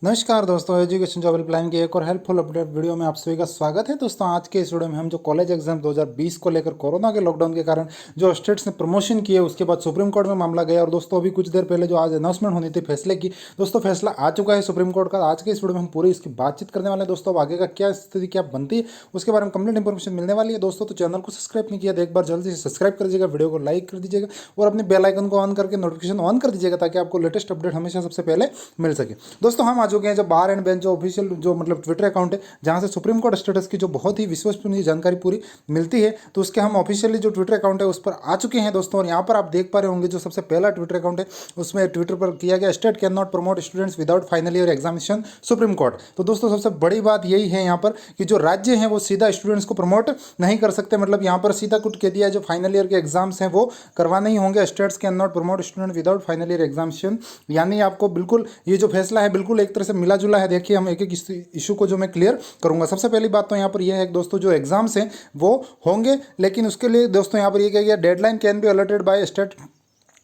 नमस्कार दोस्तों, education job helpline की एक और हेल्पफुल अपडेट वीडियो में आप सभी का स्वागत है। दोस्तों, आज के इस वीडियो में हम जो कॉलेज एग्जाम 2020 को लेकर कोरोना के लॉकडाउन के कारण जो स्टेट्स ने प्रमोशन किए, उसके बाद सुप्रीम कोर्ट में मामला गया। और दोस्तों, अभी कुछ देर पहले जो आज अनाउंसमेंट होनी थी फैसले की, दोस्तों फैसला आ चुका है सुप्रीम कोर्ट का। आज के इस वीडियो में हम पूरी इसकी बातचीत करने वाले हैं। दोस्तों, अब आगे का क्या स्थिति क्या बनती है उसके बारे में कंप्लीट इन्फॉर्मेशन मिलने वाली है। दोस्तों, तो चैनल को सब्सक्राइब नहीं किया तो एक बार जल्दी से सब्सक्राइब कर दीजिएगा, वीडियो को लाइक कर दीजिएगा और अपने बेल आइकन को ऑन करके नोटिफिकेशन ऑन कर दीजिएगा ताकि आपको लेटेस्ट अपडेट हमेशा सबसे पहले मिल सके। दोस्तों, हम आ चुके हैं जो बार एंड बेंच जो ऑफिशियल जो मतलब ट्विटर अकाउंट है, जहां से सुप्रीम कोर्ट स्टेटस की जो बहुत ही विश्वसनीय जानकारी पूरी मिलती है, तो उसके हम ऑफिशियली जो ट्विटर अकाउंट है उस पर आ चुके हैं दोस्तों। और यहाँ पर आप देख पा रहे होंगे जो सबसे पहला ट्विटर अकाउंट है उसमें ट्विटर पर किया गया, state can not promote students without final year examination supreme court. तो दोस्तों, सबसे बड़ी बात यही है यहाँ पर कि जो राज्य हैं वो सीधा स्टूडेंट्स को प्रमोट नहीं कर सकते। मतलब यहाँ पर सीधा कुछ कह दिया है, जो फाइनल ईयर के एग्जाम्स हैं वो करवाने ही होंगे। States can not promote student without final year examination, यानी आपको बिल्कुल ये जो फैसला है बिल्कुल एक तरह से मिला जुला है। देखिए, हम एक एक इशू को जो मैं क्लियर करूंगा। सबसे पहली बात तो यहाँ पर यह है कि दोस्तों जो एग्जाम्स हैं वो होंगे, लेकिन उसके लिए दोस्तों यहाँ पर ये कहा गया, deadline can be alerted by state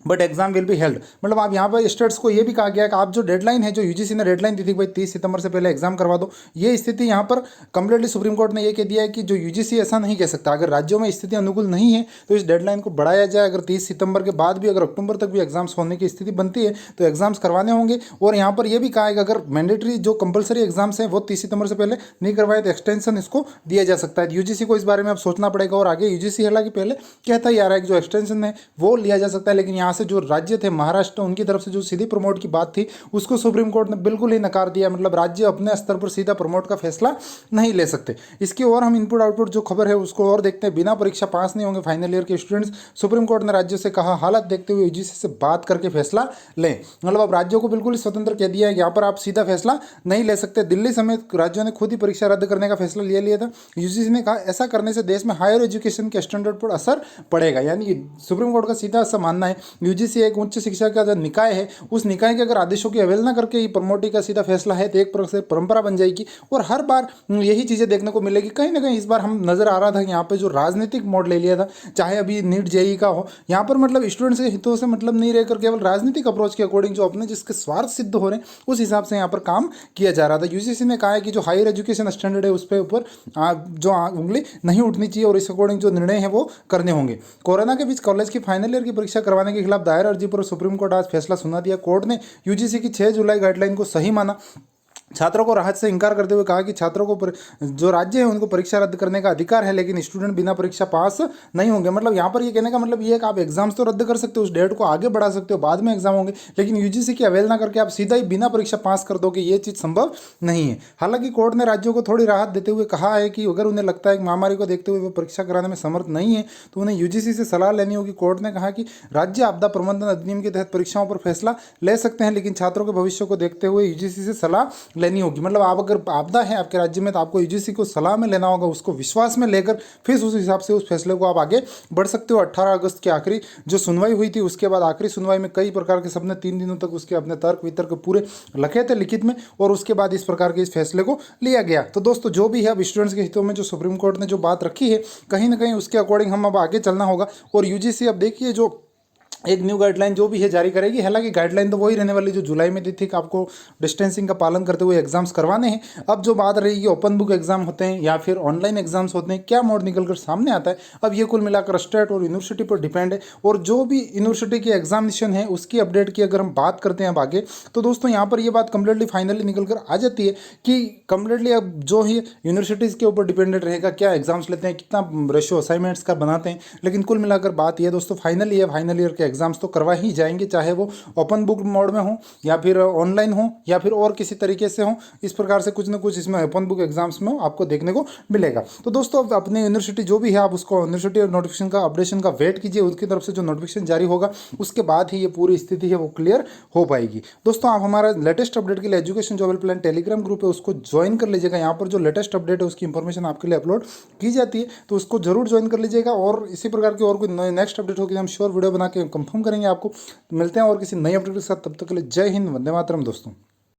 but exam will be held. मतलब आप यहाँ पर स्टेट्स को ये भी कहा गया है कि आप जो डेडलाइन है, जो यूजीसी ने डेडलाइन दी थी भाई 30 सितंबर से पहले एग्जाम करवा दो, ये स्थिति यहाँ पर कंप्लीटली सुप्रीम कोर्ट ने ये कह दिया है कि जो यूजीसी ऐसा नहीं कह सकता। अगर राज्यों में स्थिति अनुकूल नहीं है तो इस डेडलाइन को बढ़ाया जाए। अगर 30 सितंबर के बाद भी अगर अक्टूबर तक भी एग्जाम्स होने की स्थिति बनती है तो एग्जाम्स करवाने होंगे। और यहाँ पर यह भी कहा है कि अगर मैंडेटरी जो कंपलसरी एग्जाम्स हैं वो 30 सितंबर से पहले नहीं करवाए तो एक्सटेंशन इसको दिया जा सकता है। यूजीसी को इस बारे में अब सोचना पड़ेगा। और आगे यूजीसी हालांकि पहले कहता ही आ रहा है कि जो एक्सटेंशन है वो लिया जा सकता है, लेकिन यहाँ से जो राज्य थे महाराष्ट्र, उनकी तरफ से जो सीधी प्रमोट की बात थी उसको सुप्रीम कोर्ट ने बिल्कुल ही नकार दिया। मतलब राज्य अपने स्तर पर सीधा प्रमोट का फैसला नहीं ले सकते। इसकी और हम इनपुट आउटपुट जो खबर है उसको और देखते हैं। बिना परीक्षा पास नहीं होंगे फाइनल ईयर के स्टूडेंट्स, सुप्रीम कोर्ट ने राज्यों से कहा हालत देखते हुए यूजीसी से बात करके फैसला लें। मतलब अब राज्यों को बिल्कुल ही स्वतंत्र कह दिया है, यहाँ पर आप सीधा फैसला नहीं ले सकते। दिल्ली समेत राज्यों ने खुद ही परीक्षा रद्द करने का फैसला लिया था। यूजीसी ने कहा ऐसा करने से देश में हायर एजुकेशन के स्टैंडर्ड पर असर पड़ेगा। यानी सुप्रीम कोर्ट का सीधा ऐसा मानना है, यूजीसी एक उच्च शिक्षा का जो निकाय है उस निकाय के अगर आदेशों की अवहेलना करके ही प्रमोटी का सीधा फैसला है तो एक प्रकार से परंपरा बन जाएगी। और हर बार यही चीजें देखने को मिलेगी। कहीं ना कहीं इस बार हम नजर आ रहा था कि यहाँ पे जो राजनीतिक मोड ले लिया था, चाहे अभी नीट जेई का हो, यहाँ पर मतलब स्टूडेंट्स के हितों से मतलब नहीं रहकर केवल राजनीतिक अप्रोच के अकॉर्डिंग जो अपने जिसके स्वार्थ सिद्ध हो रहे हैं उस हिसाब से यहाँ पर काम किया जा रहा था। यूजीसी ने कहा है कि जो हायर एजुकेशन स्टैंडर्ड है उस पर ऊपर जो उंगली नहीं उठनी चाहिए और इस अकॉर्डिंग जो निर्णय है वो करने होंगे। कोरोना के बीच कॉलेज की फाइनल ईयर की परीक्षा करवाने के खिलाफ दायर अर्जी पर सुप्रीम कोर्ट आज फैसला सुना दिया। कोर्ट ने यूजीसी की 6 जुलाई गाइडलाइन को सही माना। छात्रों को राहत से इंकार करते हुए कहा कि छात्रों को जो राज्य है उनको परीक्षा रद्द करने का अधिकार है, लेकिन स्टूडेंट बिना परीक्षा पास नहीं होंगे। मतलब यहाँ पर ये कहने का मतलब ये है कि आप एग्जाम्स तो रद्द कर सकते हो, उस डेट को आगे बढ़ा सकते हो, बाद में एग्जाम होंगे, लेकिन यूजीसी की अवहेलना करके आप सीधा ही बिना परीक्षा पास कर दोगे, ये चीज़ संभव नहीं है। हालांकि कोर्ट ने राज्यों को थोड़ी राहत देते हुए कहा है कि अगर उन्हें लगता है कि महामारी को देखते हुए वो परीक्षा कराने में समर्थ नहीं है तो उन्हें यूजीसी से सलाह लेनी होगी। कोर्ट ने कहा कि राज्य आपदा प्रबंधन अधिनियम के तहत परीक्षाओं पर फैसला ले सकते हैं, लेकिन छात्रों के भविष्य को देखते हुए यूजीसी से सलाह लेनी होगी। मतलब आप अगर आपदा है आपके राज्य में तो आपको यूजीसी को सलाह में लेना होगा, उसको विश्वास में लेकर फिर उस हिसाब से उस फैसले को आप आगे बढ़ सकते हो। 18 अगस्त की आखिरी जो सुनवाई हुई थी उसके बाद आखिरी सुनवाई में कई प्रकार के सबने 3 दिनों तक उसके अपने तर्क वितर्क पूरे लिखे थे लिखित में, और उसके बाद इस प्रकार के इस फैसले को लिया गया। तो दोस्तों, जो भी है अब स्टूडेंट्स के हितों में जो सुप्रीम कोर्ट ने जो बात रखी है, कहीं ना कहीं उसके अकॉर्डिंग हम अब आगे चलना होगा। और यूजीसी अब देखिए जो एक न्यू गाइडलाइन जो भी है जारी करेगी। हालांकि गाइडलाइन तो वही रहने वाली जो जुलाई में दी थी कि आपको डिस्टेंसिंग का पालन करते हुए एग्जाम्स करवाने हैं। अब जो बात रही कि ओपन बुक एग्जाम होते हैं या फिर ऑनलाइन एग्जाम्स होते हैं, क्या मोड निकल कर सामने आता है, अब ये कुल मिलाकर स्टेट और यूनिवर्सिटी पर डिपेंड है। और जो भी यूनिवर्सिटी की एग्जामिनेशन है उसकी अपडेट की अगर हम बात करते हैं अब आगे, तो दोस्तों यहाँ पर ये बात कंप्लीटली फाइनली निकल कर आ जाती है कि कंप्लीटली अब जो ही यूनिवर्सिटीज़ के ऊपर डिपेंडेंट रहेगा, क्या एग्जाम्स लेते हैं, कितना रेशो असाइनमेंट्स का बनाते हैं। लेकिन कुल मिलाकर बात यह दोस्तों फाइनली है, फाइनल ईयर के एग्जाम्स तो करवा ही जाएंगे, चाहे वो ओपन बुक मोड में हो या फिर ऑनलाइन हो या फिर और किसी तरीके से हो। इस प्रकार से कुछ ना कुछ इसमें ओपन बुक एग्जाम्स में आपको देखने को मिलेगा। तो दोस्तों, अपने यूनिवर्सिटी जो भी है आप उसको यूनिवर्सिटी और नोटिफिकेशन का अपडेशन का वेट कीजिए, उसकी तरफ से जो नोटिफिकेशन जारी होगा उसके बाद ही ये पूरी स्थिति है वो क्लियर हो पाएगी। दोस्तों, आप हमारा लेटेस्ट अपडेट के लिए education job helpline Telegram group है उसको ज्वाइन कर लीजिएगा। यहाँ पर जो लेटेस्ट अपडेट है उसकी इंफॉर्मेशन आपके लिए अपलोड की जाती है, तो उसको जरूर ज्वाइन कर लीजिएगा। और इसी प्रकार की और कोई नेक्स्ट अपडेट होगी हम श्योर वीडियो बना के कंफर्म करेंगे आपको। मिलते हैं और किसी नई अपडेट के साथ, तब तक के लिए जय हिंद, वंदे मातरम दोस्तों।